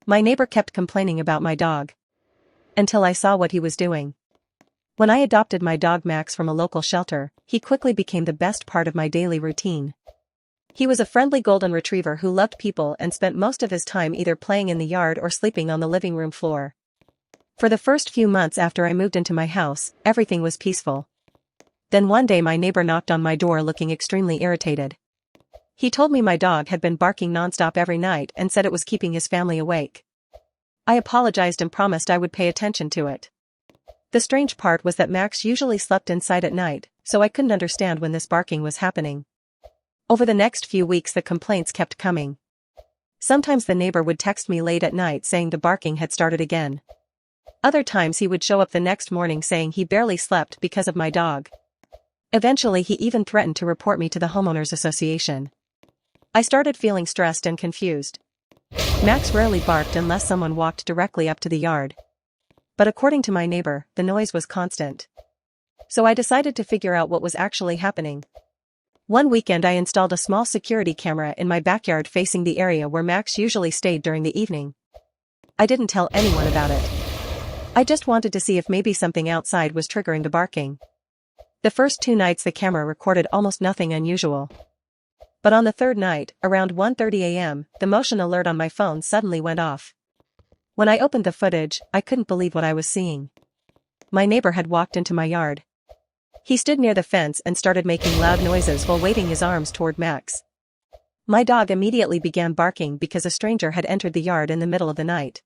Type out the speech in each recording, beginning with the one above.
My neighbor kept complaining about my dog. Until I saw what he was doing. When I adopted my dog Max from a local shelter, he quickly became the best part of my daily routine. He was a friendly golden retriever who loved people and spent most of his time either playing in the yard or sleeping on the living room floor. For the first few months after I moved into my house, everything was peaceful. Then one day my neighbor knocked on my door looking extremely irritated. He told me my dog had been barking nonstop every night and said it was keeping his family awake. I apologized and promised I would pay attention to it. The strange part was that Max usually slept inside at night, so I couldn't understand when this barking was happening. Over the next few weeks the complaints kept coming. Sometimes the neighbor would text me late at night saying the barking had started again. Other times he would show up the next morning saying he barely slept because of my dog. Eventually he even threatened to report me to the homeowners association. I started feeling stressed and confused. Max rarely barked unless someone walked directly up to the yard. But according to my neighbor, the noise was constant. So I decided to figure out what was actually happening. One weekend I installed a small security camera in my backyard facing the area where Max usually stayed during the evening. I didn't tell anyone about it. I just wanted to see if maybe something outside was triggering the barking. The first 2 nights the camera recorded almost nothing unusual. But on the third night, around 1:30 a.m., the motion alert on my phone suddenly went off. When I opened the footage, I couldn't believe what I was seeing. My neighbor had walked into my yard. He stood near the fence and started making loud noises while waving his arms toward Max. My dog immediately began barking because a stranger had entered the yard in the middle of the night.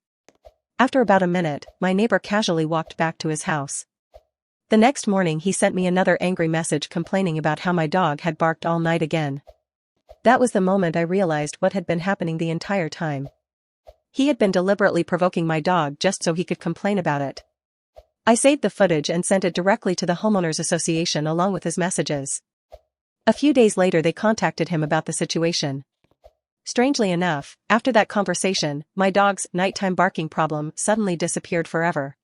After about a minute, my neighbor casually walked back to his house. The next morning he sent me another angry message complaining about how my dog had barked all night again. That was the moment I realized what had been happening the entire time. He had been deliberately provoking my dog just so he could complain about it. I saved the footage and sent it directly to the homeowners association along with his messages. A few days later they contacted him about the situation. Strangely enough, after that conversation, my dog's nighttime barking problem suddenly disappeared forever.